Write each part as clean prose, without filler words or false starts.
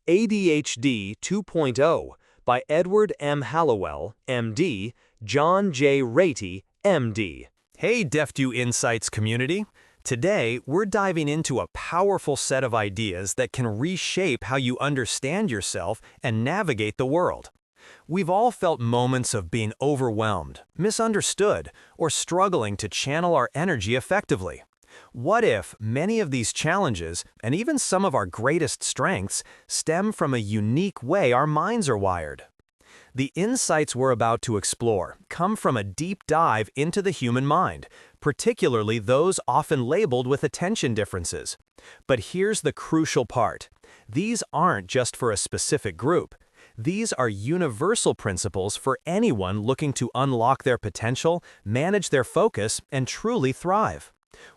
ADHD 2.0 by Edward M. Hallowell, MD, John J. Ratey, MD. Hey DeftU Insights community! Today, we're diving into a powerful set of ideas that can reshape how you understand yourself and navigate the world. We've all felt moments of being overwhelmed, misunderstood, or struggling to channel our energy effectively. What if many of these challenges, and even some of our greatest strengths, stem from a unique way our minds are wired? The insights we're about to explore come from a deep dive into the human mind, particularly those often labeled with attention differences. But here's the crucial part. These aren't just for a specific group. These are universal principles for anyone looking to unlock their potential, manage their focus, and truly thrive.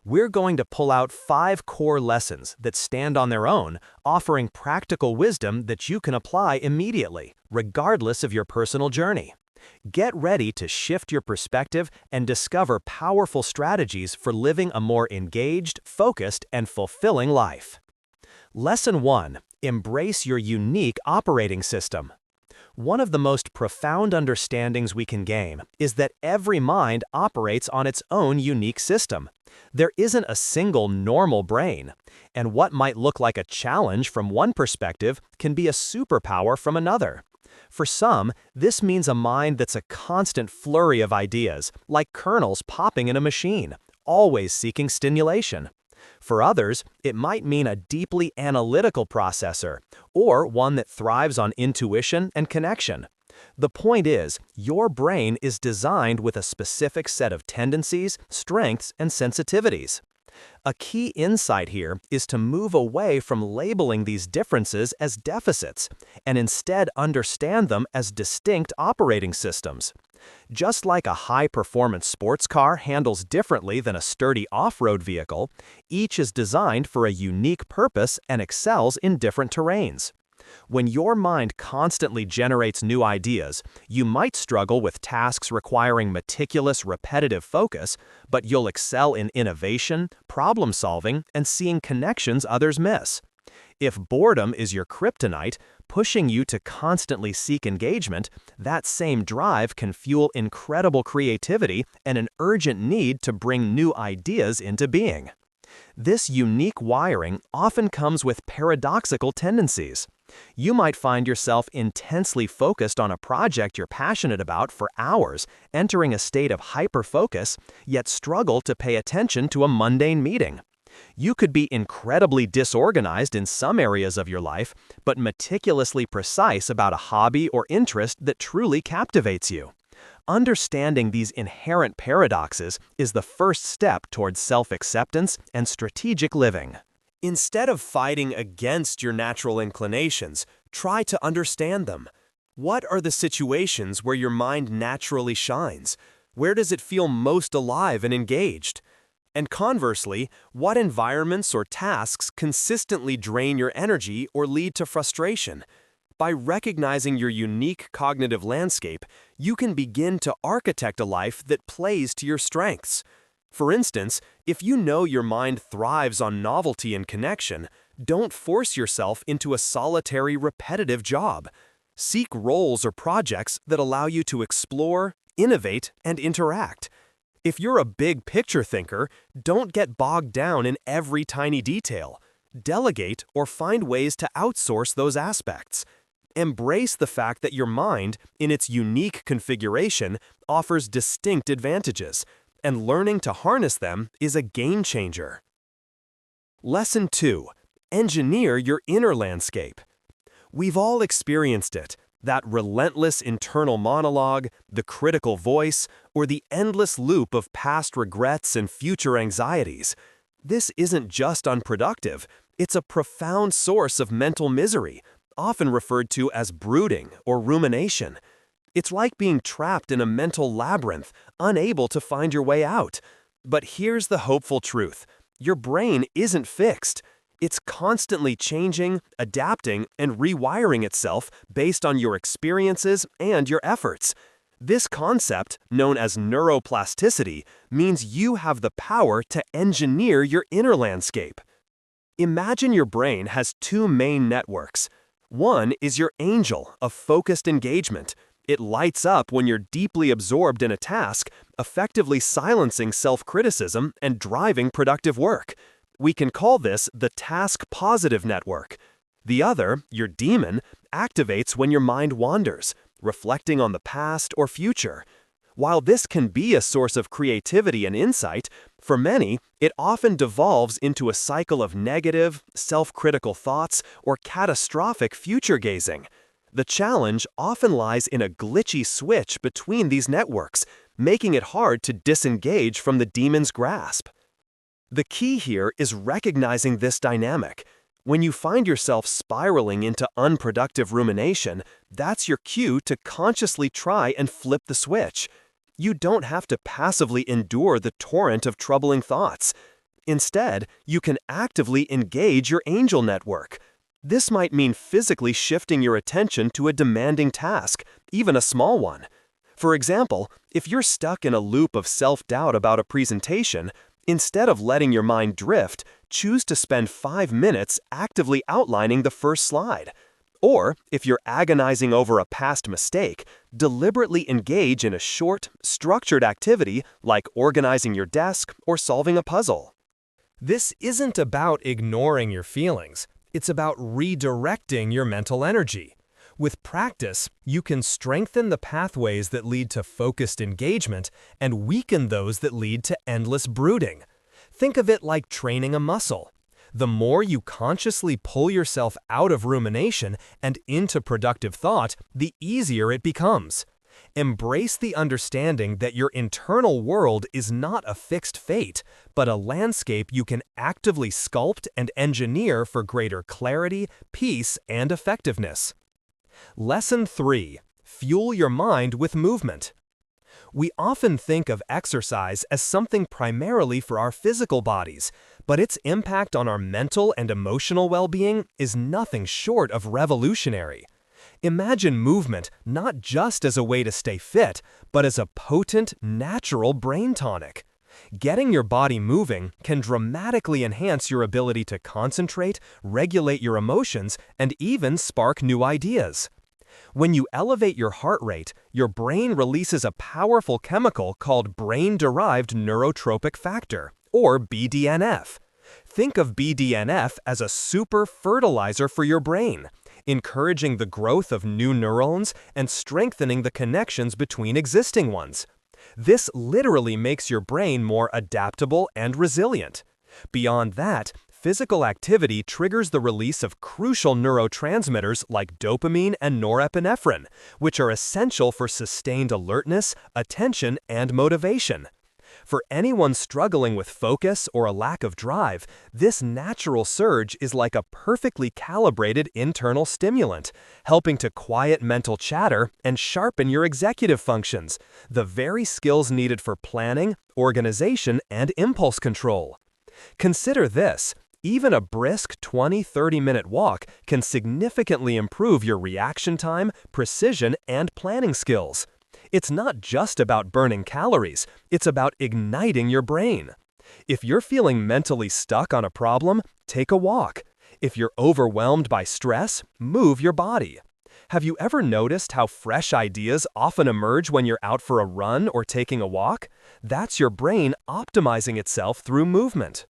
We're going to pull out 5 core lessons that stand on their own, offering practical wisdom that you can apply immediately, regardless of your personal journey. Get ready to shift your perspective and discover powerful strategies for living a more engaged, focused, and fulfilling life. Lesson 1. Embrace your unique operating system. One of the most profound understandings we can gain is that every mind operates on its own unique system. There isn't a single normal brain, and what might look like a challenge from one perspective can be a superpower from another. For some, this means a mind that's a constant flurry of ideas, like kernels popping in a machine, always seeking stimulation. For others, it might mean a deeply analytical processor, or one that thrives on intuition and connection. The point is, your brain is designed with a specific set of tendencies, strengths, and sensitivities. A key insight here is to move away from labeling these differences as deficits, and instead understand them as distinct operating systems. Just like a high-performance sports car handles differently than a sturdy off-road vehicle, each is designed for a unique purpose and excels in different terrains. When your mind constantly generates new ideas, you might struggle with tasks requiring meticulous, repetitive focus, but you'll excel in innovation, problem-solving, and seeing connections others miss. If boredom is your kryptonite, pushing you to constantly seek engagement, that same drive can fuel incredible creativity and an urgent need to bring new ideas into being. This unique wiring often comes with paradoxical tendencies. You might find yourself intensely focused on a project you're passionate about for hours, entering a state of hyper-focus, yet struggle to pay attention to a mundane meeting. You could be incredibly disorganized in some areas of your life, but meticulously precise about a hobby or interest that truly captivates you. Understanding these inherent paradoxes is the first step towards self-acceptance and strategic living. Instead of fighting against your natural inclinations, try to understand them. What are the situations where your mind naturally shines? Where does it feel most alive and engaged? And conversely, what environments or tasks consistently drain your energy or lead to frustration? By recognizing your unique cognitive landscape, you can begin to architect a life that plays to your strengths. For instance, if you know your mind thrives on novelty and connection, don't force yourself into a solitary, repetitive job. Seek roles or projects that allow you to explore, innovate, and interact. If you're a big picture thinker, don't get bogged down in every tiny detail. Delegate or find ways to outsource those aspects. Embrace the fact that your mind, in its unique configuration, offers distinct advantages, and learning to harness them is a game changer. Lesson 2. Engineer your inner landscape. We've all experienced it. That relentless internal monologue, the critical voice, or the endless loop of past regrets and future anxieties. This isn't just unproductive, it's a profound source of mental misery, often referred to as brooding or rumination. It's like being trapped in a mental labyrinth, unable to find your way out. But here's the hopeful truth. Your brain isn't fixed. It's constantly changing, adapting, and rewiring itself based on your experiences and your efforts. This concept, known as neuroplasticity, means you have the power to engineer your inner landscape. Imagine your brain has 2 main networks. One is your angel of focused engagement. It lights up when you're deeply absorbed in a task, effectively silencing self-criticism and driving productive work. We can call this the task-positive network. The other, your demon, activates when your mind wanders, reflecting on the past or future. While this can be a source of creativity and insight, for many, it often devolves into a cycle of negative, self-critical thoughts or catastrophic future-gazing. The challenge often lies in a glitchy switch between these networks, making it hard to disengage from the demon's grasp. The key here is recognizing this dynamic. When you find yourself spiraling into unproductive rumination, that's your cue to consciously try and flip the switch. You don't have to passively endure the torrent of troubling thoughts. Instead, you can actively engage your angel network. This might mean physically shifting your attention to a demanding task, even a small one. For example, if you're stuck in a loop of self-doubt about a presentation, instead of letting your mind drift, choose to spend 5 minutes actively outlining the first slide. Or, if you're agonizing over a past mistake, deliberately engage in a short, structured activity like organizing your desk or solving a puzzle. This isn't about ignoring your feelings. It's about redirecting your mental energy. With practice, you can strengthen the pathways that lead to focused engagement and weaken those that lead to endless brooding. Think of it like training a muscle. The more you consciously pull yourself out of rumination and into productive thought, the easier it becomes. Embrace the understanding that your internal world is not a fixed fate, but a landscape you can actively sculpt and engineer for greater clarity, peace, and effectiveness. Lesson 3. Fuel your mind with movement. We often think of exercise as something primarily for our physical bodies, but its impact on our mental and emotional well-being is nothing short of revolutionary. Imagine movement not just as a way to stay fit, but as a potent, natural brain tonic. Getting your body moving can dramatically enhance your ability to concentrate, regulate your emotions, and even spark new ideas. When you elevate your heart rate, your brain releases a powerful chemical called brain-derived neurotrophic factor, or BDNF. Think of BDNF as a super fertilizer for your brain, encouraging the growth of new neurons and strengthening the connections between existing ones. This literally makes your brain more adaptable and resilient. Beyond that, physical activity triggers the release of crucial neurotransmitters like dopamine and norepinephrine, which are essential for sustained alertness, attention, and motivation. For anyone struggling with focus or a lack of drive, this natural surge is like a perfectly calibrated internal stimulant, helping to quiet mental chatter and sharpen your executive functions, the very skills needed for planning, organization, and impulse control. Consider this. Even a brisk 20-30-minute walk can significantly improve your reaction time, precision, and planning skills. It's not just about burning calories, it's about igniting your brain. If you're feeling mentally stuck on a problem, take a walk. If you're overwhelmed by stress, move your body. Have you ever noticed how fresh ideas often emerge when you're out for a run or taking a walk? That's your brain optimizing itself through movement.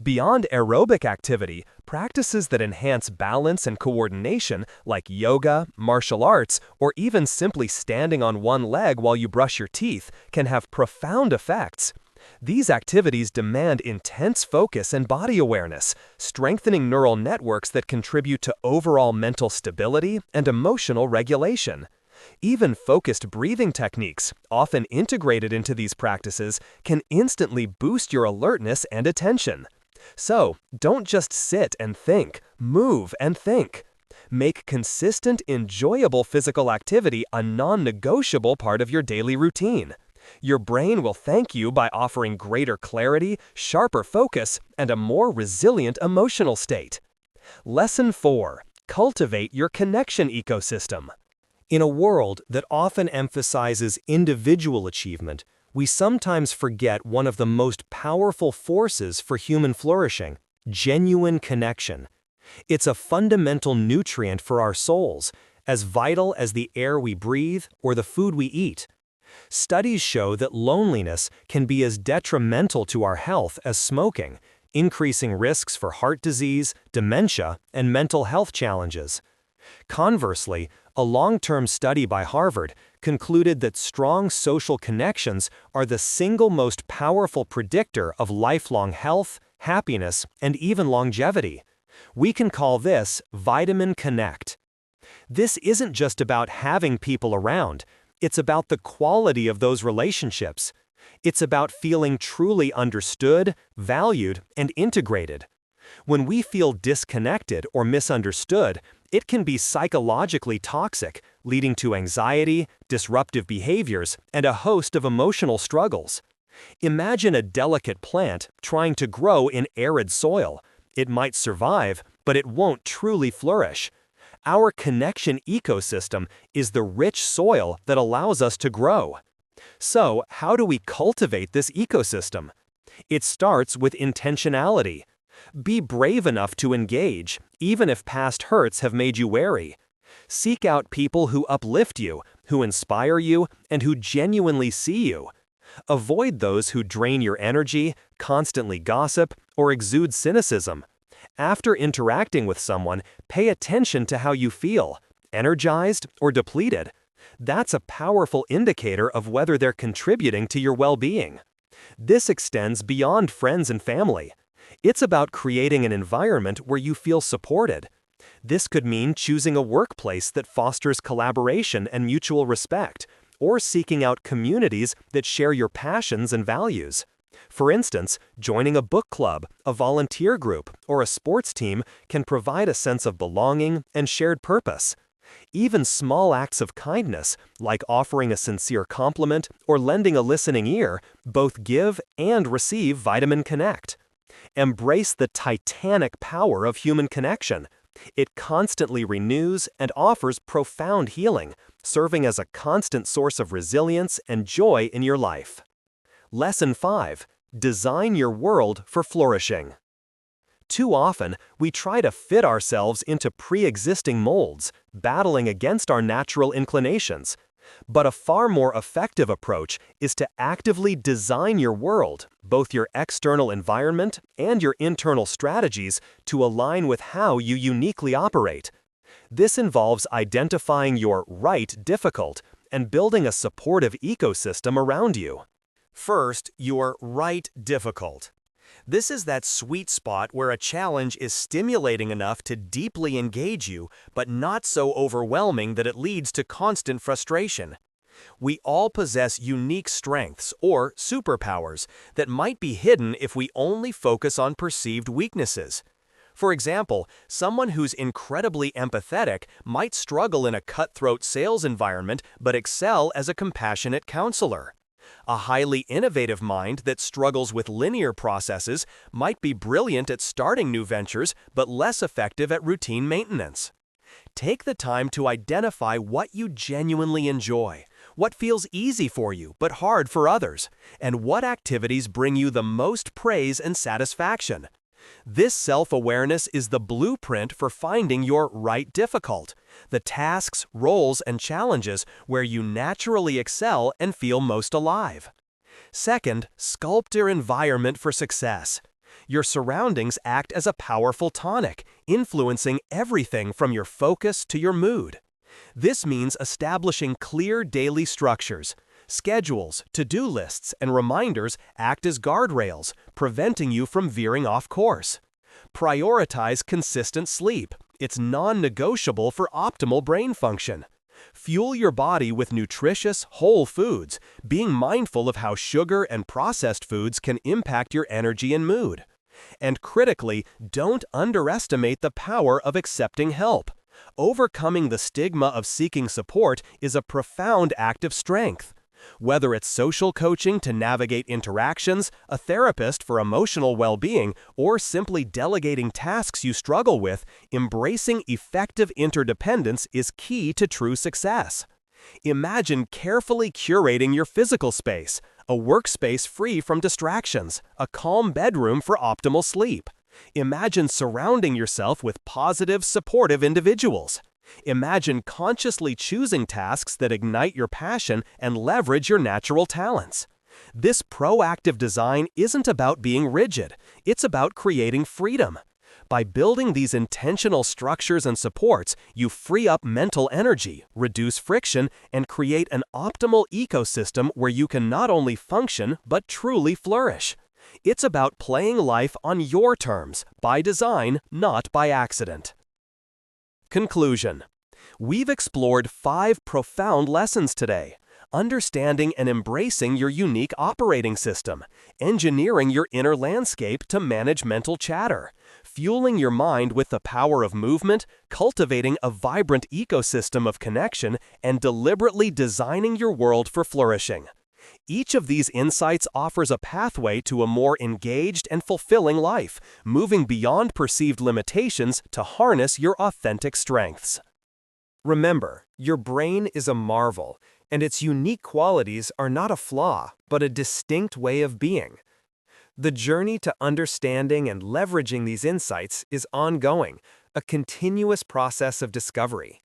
Beyond aerobic activity, practices that enhance balance and coordination, like yoga, martial arts, or even simply standing on one leg while you brush your teeth, can have profound effects. These activities demand intense focus and body awareness, strengthening neural networks that contribute to overall mental stability and emotional regulation. Even focused breathing techniques, often integrated into these practices, can instantly boost your alertness and attention. So, don't just sit and think, move and think. Make consistent, enjoyable physical activity a non-negotiable part of your daily routine. Your brain will thank you by offering greater clarity, sharper focus, and a more resilient emotional state. Lesson 4. Cultivate your connection ecosystem. In a world that often emphasizes individual achievement, we sometimes forget one of the most powerful forces for human flourishing: genuine connection. It's a fundamental nutrient for our souls, as vital as the air we breathe or the food we eat. Studies show that loneliness can be as detrimental to our health as smoking, increasing risks for heart disease, dementia, and mental health challenges. Conversely, a long-term study by Harvard concluded that strong social connections are the single most powerful predictor of lifelong health, happiness, and even longevity. We can call this vitamin connect. This isn't just about having people around, it's about the quality of those relationships. It's about feeling truly understood, valued, and integrated. When we feel disconnected or misunderstood, it can be psychologically toxic, leading to anxiety, disruptive behaviors, and a host of emotional struggles. Imagine a delicate plant trying to grow in arid soil. It might survive, but it won't truly flourish. Our connection ecosystem is the rich soil that allows us to grow. So, how do we cultivate this ecosystem? It starts with intentionality. Be brave enough to engage, even if past hurts have made you wary. Seek out people who uplift you, who inspire you, and who genuinely see you. Avoid those who drain your energy, constantly gossip, or exude cynicism. After interacting with someone, pay attention to how you feel, energized or depleted. That's a powerful indicator of whether they're contributing to your well-being. This extends beyond friends and family. It's about creating an environment where you feel supported. This could mean choosing a workplace that fosters collaboration and mutual respect, or seeking out communities that share your passions and values. For instance, joining a book club, a volunteer group, or a sports team can provide a sense of belonging and shared purpose. Even small acts of kindness, like offering a sincere compliment or lending a listening ear, both give and receive vitamin connect. Embrace the titanic power of human connection. It constantly renews and offers profound healing, serving as a constant source of resilience and joy in your life. Lesson 5. Design your world for flourishing. Too often, we try to fit ourselves into pre-existing molds, battling against our natural inclinations. But a far more effective approach is to actively design your world, both your external environment and your internal strategies, to align with how you uniquely operate. This involves identifying your right difficult and building a supportive ecosystem around you. First, your right difficult. This is that sweet spot where a challenge is stimulating enough to deeply engage you, but not so overwhelming that it leads to constant frustration. We all possess unique strengths or superpowers that might be hidden if we only focus on perceived weaknesses. For example, someone who's incredibly empathetic might struggle in a cutthroat sales environment but excel as a compassionate counselor. A highly innovative mind that struggles with linear processes might be brilliant at starting new ventures but less effective at routine maintenance. Take the time to identify what you genuinely enjoy, what feels easy for you but hard for others, and what activities bring you the most praise and satisfaction. This self-awareness is the blueprint for finding your right difficult, the tasks, roles, and challenges where you naturally excel and feel most alive. Second, sculpt your environment for success. Your surroundings act as a powerful tonic, influencing everything from your focus to your mood. This means establishing clear daily structures. Schedules, to-do lists, and reminders act as guardrails, preventing you from veering off course. Prioritize consistent sleep. It's non-negotiable for optimal brain function. Fuel your body with nutritious, whole foods, being mindful of how sugar and processed foods can impact your energy and mood. And critically, don't underestimate the power of accepting help. Overcoming the stigma of seeking support is a profound act of strength. Whether it's social coaching to navigate interactions, a therapist for emotional well-being, or simply delegating tasks you struggle with, embracing effective interdependence is key to true success. Imagine carefully curating your physical space, a workspace free from distractions, a calm bedroom for optimal sleep. Imagine surrounding yourself with positive, supportive individuals. Imagine consciously choosing tasks that ignite your passion and leverage your natural talents. This proactive design isn't about being rigid, it's about creating freedom. By building these intentional structures and supports, you free up mental energy, reduce friction, and create an optimal ecosystem where you can not only function but truly flourish. It's about playing life on your terms, by design, not by accident. Conclusion. We've explored 5 profound lessons today. Understanding and embracing your unique operating system, engineering your inner landscape to manage mental chatter, fueling your mind with the power of movement, cultivating a vibrant ecosystem of connection, and deliberately designing your world for flourishing. Each of these insights offers a pathway to a more engaged and fulfilling life, moving beyond perceived limitations to harness your authentic strengths. Remember, your brain is a marvel, and its unique qualities are not a flaw, but a distinct way of being. The journey to understanding and leveraging these insights is ongoing, a continuous process of discovery.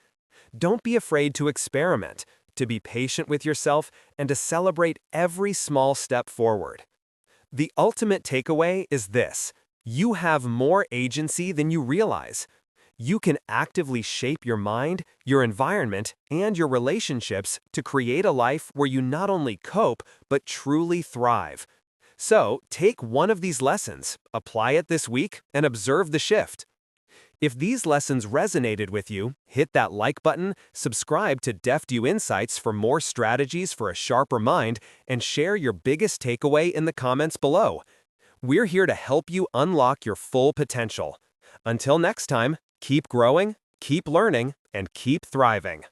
Don't be afraid to experiment, to be patient with yourself, and to celebrate every small step forward. The ultimate takeaway is this: you have more agency than you realize. You can actively shape your mind, your environment, and your relationships to create a life where you not only cope, but truly thrive. So, take one of these lessons, apply it this week, and observe the shift. If these lessons resonated with you, hit that like button, subscribe to DeftU Insights for more strategies for a sharper mind, and share your biggest takeaway in the comments below. We're here to help you unlock your full potential. Until next time, keep growing, keep learning, and keep thriving.